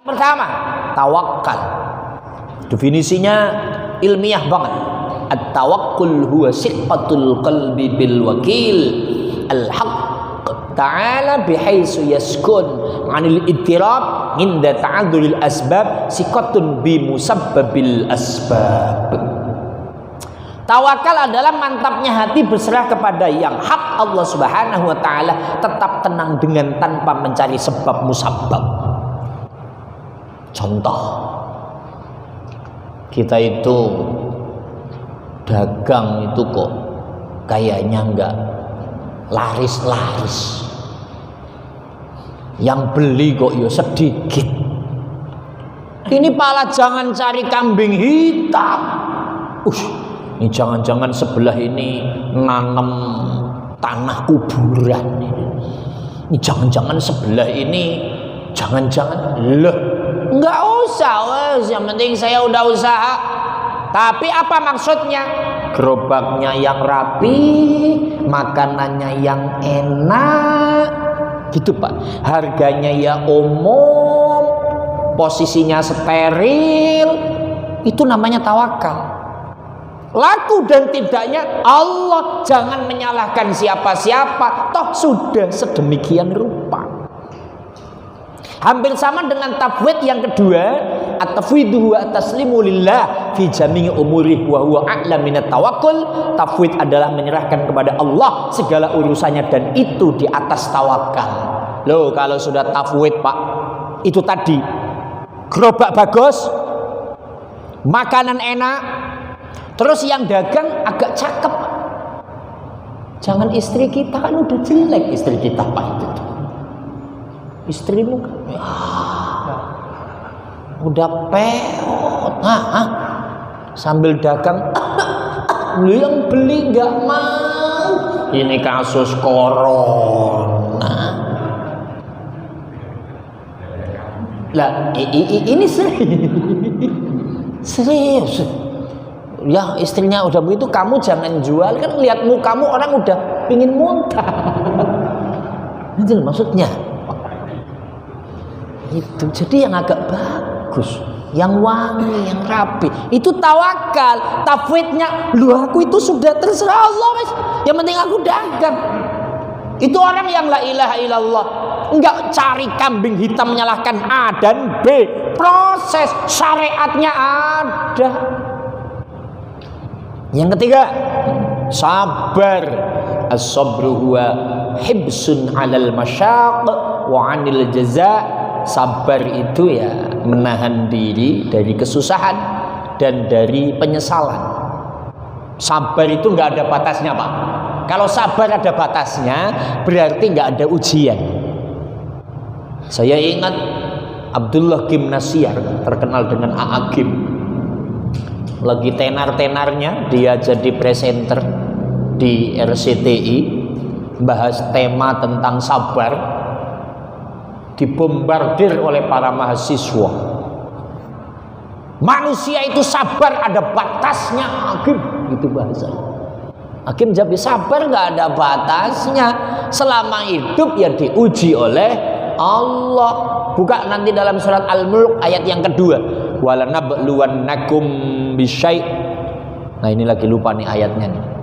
Pertama, tawakal. Definisinya ilmiah banget. At-tawakkul huwa siqatul qalbi bil wakil al-haqq ta'ala bihaitsu yaskun 'anil ittirab inda ta'addulil asbab siqatun bi musabbabil asbab. Tawakal adalah mantapnya hati berserah kepada yang hak Allah Subhanahu wa taala, tetap tenang dengan tanpa mencari sebab musabbab. Contoh, kita itu dagang itu kok kayaknya enggak laris-laris, yang beli kok ya sedikit. Ini pala jangan cari kambing hitam. Ini jangan-jangan sebelah ini nanam tanah kuburan. Ini jangan-jangan sebelah ini jangan-jangan loh. Enggak usah, wes. Yang penting saya udah usaha. Tapi apa maksudnya? Gerobaknya yang rapi, makanannya yang enak, gitu Pak. Harganya ya umum, posisinya steril. Itu namanya tawakal. Laku dan tidaknya Allah, jangan menyalahkan siapa-siapa. Toh sudah sedemikian rupa. Hampir sama dengan tafwid yang kedua, at-tafwidu wa taslimu lillah fi jami'i umurih wa huwa a'lam minat tawakkul. Tafwid adalah menyerahkan kepada Allah segala urusannya dan itu di atas tawakal. Loh, kalau sudah tafwid Pak, itu tadi gerobak bagus, makanan enak, terus yang dagang agak cakep. Jangan istri kita, kan udah jelek istri kita Pak itu tuh. Istrimu kan udah peot, sambil dagang, lu yang beli nggak mau. Ini kasus corona. Lah, ini serius. Ya istrinya udah begitu, kamu jangan jual, kan lihat mukamu orang udah pingin muntah. Itu maksudnya. Itu jadi yang agak bagus, yang wangi, yang rapi, itu tawakal. Tafwidnya, lu aku itu sudah terserah Allah mas, yang penting aku dagang. Itu orang yang la ilaha illallah, enggak cari kambing hitam menyalahkan A dan B. Proses syariatnya ada. Yang ketiga, sabar. As-sabru huwa hibsun 'alal masyaq wa 'anil jazaa. Sabar itu ya menahan diri dari kesusahan dan dari penyesalan. Sabar itu nggak ada batasnya Pak. Kalau sabar ada batasnya, berarti nggak ada ujian. Saya ingat Abdullah Gimnasyar, terkenal dengan AA Gim. Lagi tenar-tenarnya dia jadi presenter di RCTI, bahas tema tentang sabar. Dibombardir oleh para mahasiswa. Manusia itu sabar ada batasnya, Hakim, itu bahasa. Hakim jawab, sabar nggak ada batasnya. Selama hidup ya diuji oleh Allah. Buka nanti dalam surat Al-Mulk ayat yang kedua. Walanabluwannakum bisyai'. Nah ini lagi lupa nih ayatnya nih.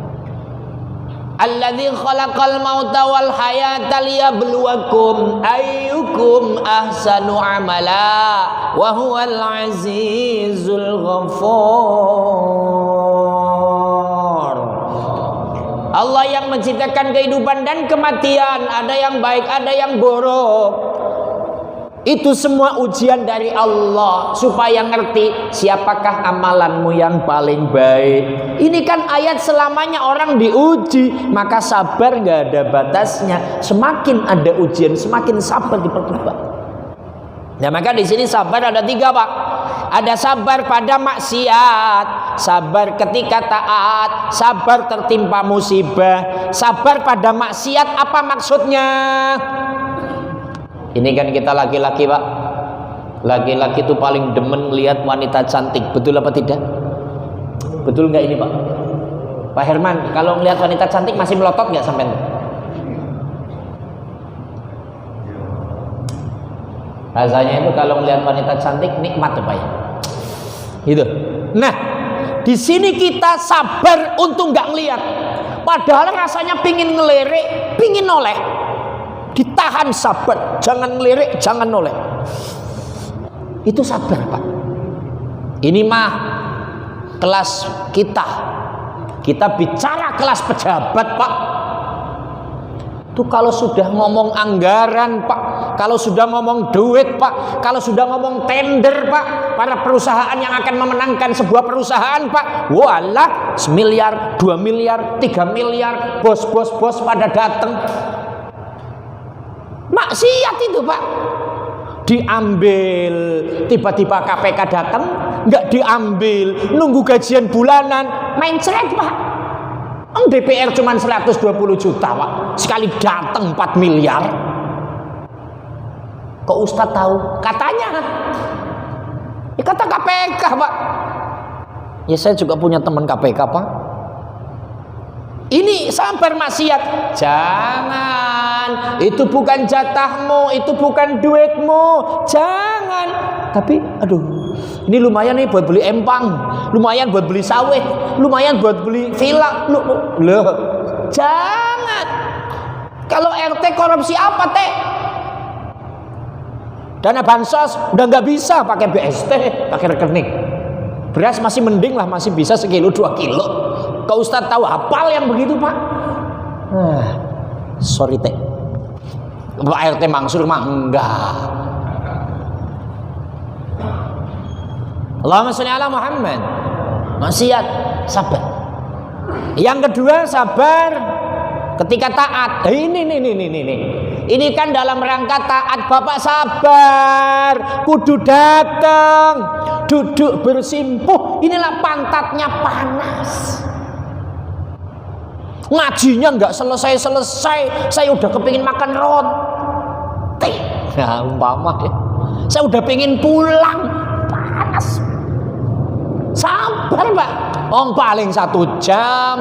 Alladzi khalaqal mauta wal hayata liyabluwakum ayyukum ahsanu amala wa huwal azizul ghafur. Allah yang menciptakan kehidupan dan kematian, ada yang baik, ada yang buruk. Itu semua ujian dari Allah supaya ngerti siapakah amalanmu yang paling baik. Ini kan ayat selamanya orang diuji, maka sabar nggak ada batasnya. Semakin ada ujian, semakin sabar dipercepat. Nah maka di sini sabar ada tiga Pak. Ada sabar pada maksiat, sabar ketika taat, sabar tertimpa musibah. Sabar pada maksiat apa maksudnya? Ini kan kita laki-laki Pak. Laki-laki itu paling demen lihat wanita cantik. Betul apa tidak? Betul nggak ini Pak? Pak Herman, kalau melihat wanita cantik masih melotot nggak sampai? Bahasanya itu kalau melihat wanita cantik nikmat apa ya? Gitu. Nah, di sini kita sabar untuk nggak ngelihat. Padahal rasanya pingin ngelirik, pingin noleh. Ditahan sabar, jangan ngelirik, jangan noleh. Itu sabar, Pak. Ini mah kelas kita. Kita bicara kelas pejabat, Pak. Itu kalau sudah ngomong anggaran, Pak, kalau sudah ngomong duit, Pak, kalau sudah ngomong tender, Pak, para perusahaan yang akan memenangkan sebuah perusahaan, Pak, walah, 1 miliar, 2 miliar, 3 miliar, bos pada datang. Maksiat itu, Pak. Diambil, tiba-tiba KPK datang, nggak diambil, nunggu gajian bulanan, main ceret, Pak. DPR cuma 120 juta, Pak. Sekali datang 4 miliar. Kok Ustadz tahu? Katanya. Ya kata KPK, Pak. Ya saya juga punya teman KPK, Pak. Ini sabar maksiat. Jangan. Itu bukan jatahmu, itu bukan duitmu. Jangan. Tapi aduh, ini lumayan nih buat beli empang, lumayan buat beli sawit, lumayan buat beli villa. Loh, jangan. Kalau RT korupsi apa, Teh? Dana bansos udah nggak bisa pakai BST, pakai rekening. Beras masih mending lah, masih bisa sekilo 2 kilo. Kau Ustadz tahu hafal yang begitu, Pak? Sorry, Teh. Pak RT Mangsur mah enggak. Allahumma sholli ala Muhammad. Maksiat, sabar. Yang kedua, sabar ketika taat. Ini kan dalam rangka taat, Bapak sabar. Kudu datang, duduk bersimpuh. Inilah pantatnya panas. Ngajinya nggak selesai. Saya udah kepingin makan roti. Nah, umpama ya. Saya udah pengen pulang. Panas. Sabar, Pak. Paling 1 jam.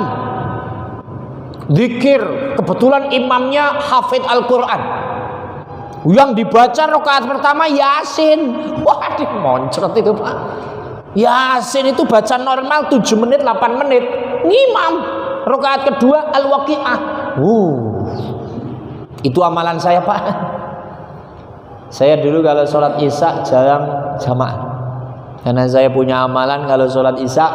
Zikir. Kebetulan imamnya hafid Al-Quran. Yang dibaca rakaat pertama Yasin. Waduh, moncrot itu, Pak. Yasin itu baca normal 7 menit, 8 menit. Ngimam. Rakaat kedua Al-Waqi'ah. Itu amalan saya, Pak. Saya dulu kalau sholat isya jarang jamaah. Karena saya punya amalan kalau sholat isya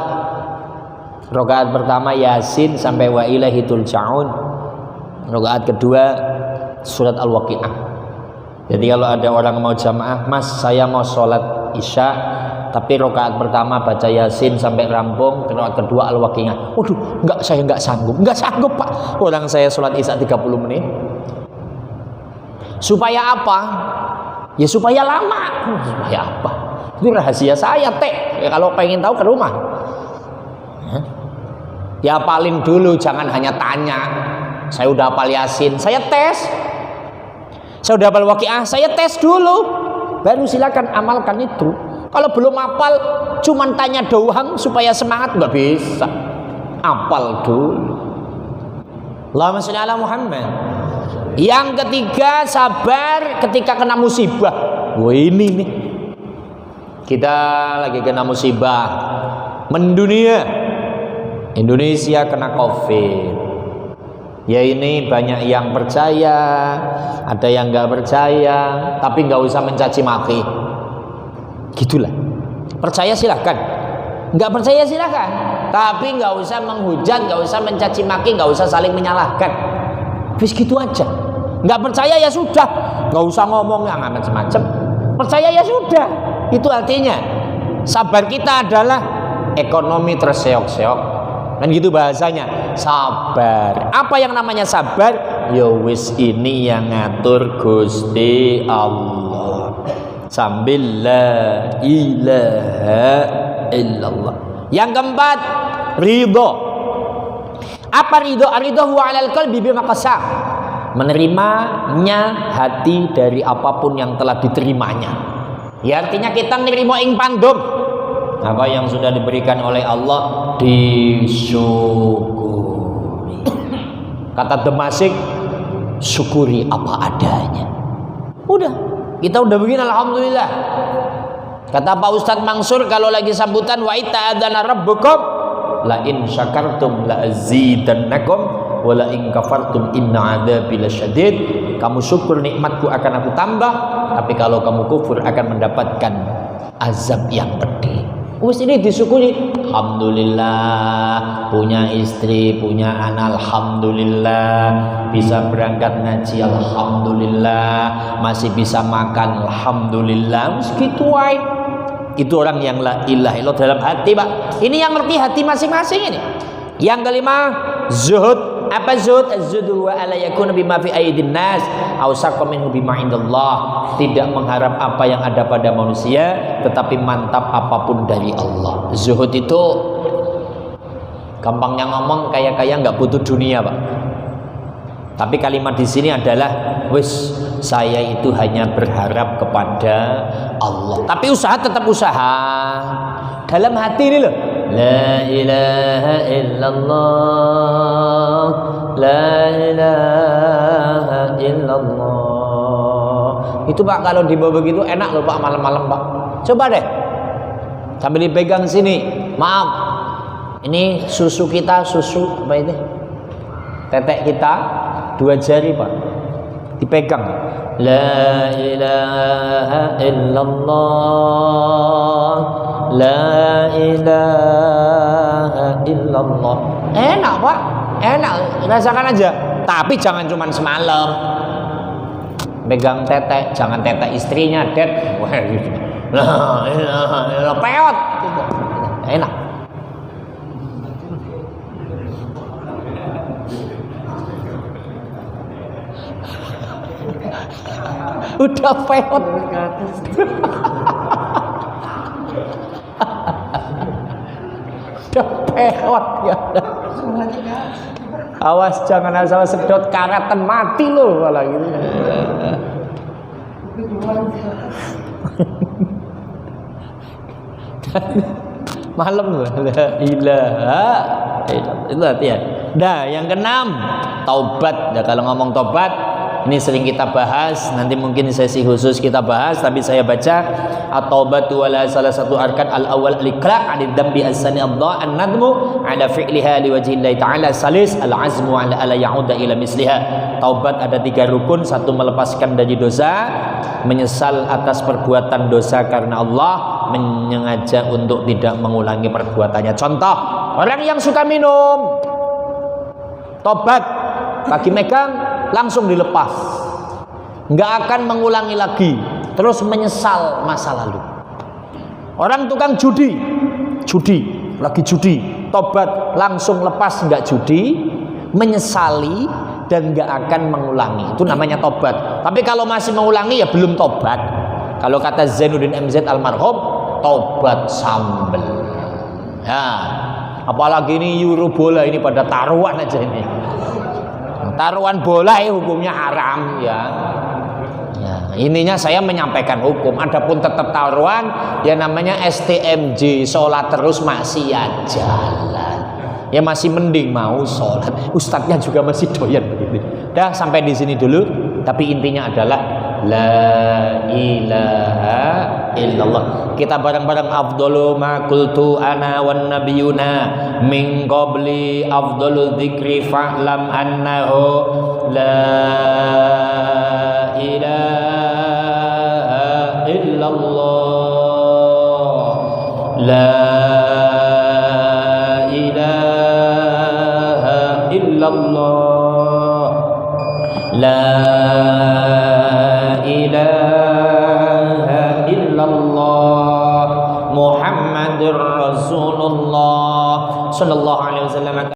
rakaat pertama Yasin sampai wa ilaihi turja'un. Rakaat kedua surat Al-Waqi'ah. Jadi kalau ada orang mau jamaah, Mas saya mau sholat isya tapi rakaat pertama baca Yasin sampai rampung, rakaat kedua Al-Waqi'ah. Waduh, saya nggak sanggup, Pak. Orang saya sholat isya 30 menit. Supaya apa? Ya supaya lama. Supaya apa? Itu rahasia saya, Teh. Ya, kalau pengen tahu ke rumah. Ya hafalin dulu, jangan hanya tanya. Saya udah hafal Yasin, saya tes. Saya udah hafal Waqi'ah, saya tes dulu. Baru silakan amalkan itu. Kalau belum hafal, cuman tanya doang supaya semangat, nggak bisa. Hafal dulu. Allahumma sholli ala Muhammad. Yang ketiga, sabar ketika kena musibah. Wah, ini nih. Kita lagi kena musibah mendunia. Indonesia kena COVID. Ya ini banyak yang percaya, ada yang nggak percaya, tapi nggak usah mencaci maki. Gitulah. Percaya silahkan, nggak percaya silahkan, tapi nggak usah menghujat, nggak usah mencaci maki, nggak usah saling menyalahkan. Bis gitu aja. Nggak percaya ya sudah, nggak usah ngomong yang macam-macam. Percaya ya sudah. Itu artinya sabar kita adalah ekonomi terseok-seok. Kan gitu bahasanya, sabar. Apa yang namanya sabar? Ya wis ini yang ngatur Gusti Allah. Sambil la ilaha illallah. Yang keempat, ridho. Apa ridho? Ridho huwa 'alal qalbi bima qasa. Menerimanya hati dari apapun yang telah diterimanya. Ya artinya kita nerima ing pandum. Apa yang sudah diberikan oleh Allah disyukuri. Kata Demasik, syukuri apa adanya. Udah, Kita udah begini alhamdulillah. Kata Pak Ustadz Mansur kalau lagi sambutan wa ta'adzana rabbukum la in syakartum la azidannakum wa la in kafartum inna adzabi lasyadid. Kamu syukur nikmatku akan aku tambah, tapi kalau kamu kufur akan mendapatkan azab yang pedih. Wis ini disyukuri. Alhamdulillah punya istri, punya anak, alhamdulillah bisa berangkat ngaji, alhamdulillah masih bisa makan, alhamdulillah. Segitu wae. Itu orang yang la ilaha illallah dalam hati, Pak. Ini yang ngerti hati masing-masing ini. Yang kelima, zuhud. Apa zuhud? Az-zuhdu wa ala yakuna bima fi aidin nas aw saqqa minhu bima indallah. Tidak mengharap apa yang ada pada manusia, tetapi mantap apapun dari Allah. Zuhud itu gampangnya ngomong kaya-kaya nggak butuh dunia, Pak. Tapi kalimat di sini adalah wis saya itu hanya berharap kepada Allah. Tapi usaha tetap usaha. Dalam hati ini loh. La ilaha illallah, la ilaha illallah. Itu Pak kalau dibawa begitu enak loh Pak, malam-malam Pak. Coba deh sambil dipegang sini. Maaf, ini susu kita, susu apa itu? Tetek kita 2 jari Pak, dipegang. La ilaha illallah, la ilaha illallah. Enak Pak, enak, rasakan aja. Tapi jangan cuma semalam pegang tetek, jangan tetek istrinya, det. Wah gitu. La ilaha illallah, peot. Enak. Udah peot. Udah peot ya. Awas jangan asal sedot karatan, mati loh kalau gitu. Malam loh. La ilaha illallah. Itu hati-hati. Nah, yang keenam, taubat. Nah, kalau ngomong taubat ini sering kita bahas, nanti mungkin sesi khusus kita bahas, tapi saya baca at-taubatu wala salah satu arkan al-awwal al-iqla' 'anid dambi as-sani Allah an-nadmu 'ala fi'liha liwajhillahi ta'ala salis al-'azmu 'ala alla ya'uda ila misliha. Taubat ada 3 rukun, 1 melepaskan dari dosa, menyesal atas perbuatan dosa karena Allah, menyengaja untuk tidak mengulangi perbuatannya. Contoh, orang yang suka minum, tobat, bagi megang langsung dilepas, nggak akan mengulangi lagi, terus menyesal masa lalu. Orang tukang judi, lagi judi, tobat langsung lepas, nggak judi, menyesali dan nggak akan mengulangi. Itu namanya tobat. Tapi kalau masih mengulangi ya belum tobat. Kalau kata Zainuddin MZ almarhum, tobat sambel. Ya, apalagi ini Euro bola ini pada taruhan aja ini. Taruhan bola ya hukumnya haram ya. Ya, ininya saya menyampaikan hukum. Adapun tetap taruhan ya namanya STMJ, sholat terus maksiat jalan. Ya masih mending mau sholat. Ustadznya juga masih doyan begitu. Dah sampai di sini dulu. Tapi intinya adalah la ilaha illallah. Kita bareng-bareng afdalu ma qultu ana wan nabiyuna min qabli afdalu dzikri fa'lam annahu la ilaha illallah, la ilaha illallah, la ilaha illallah Muhammadur Rasulullah sallallahu alaihi wasallam.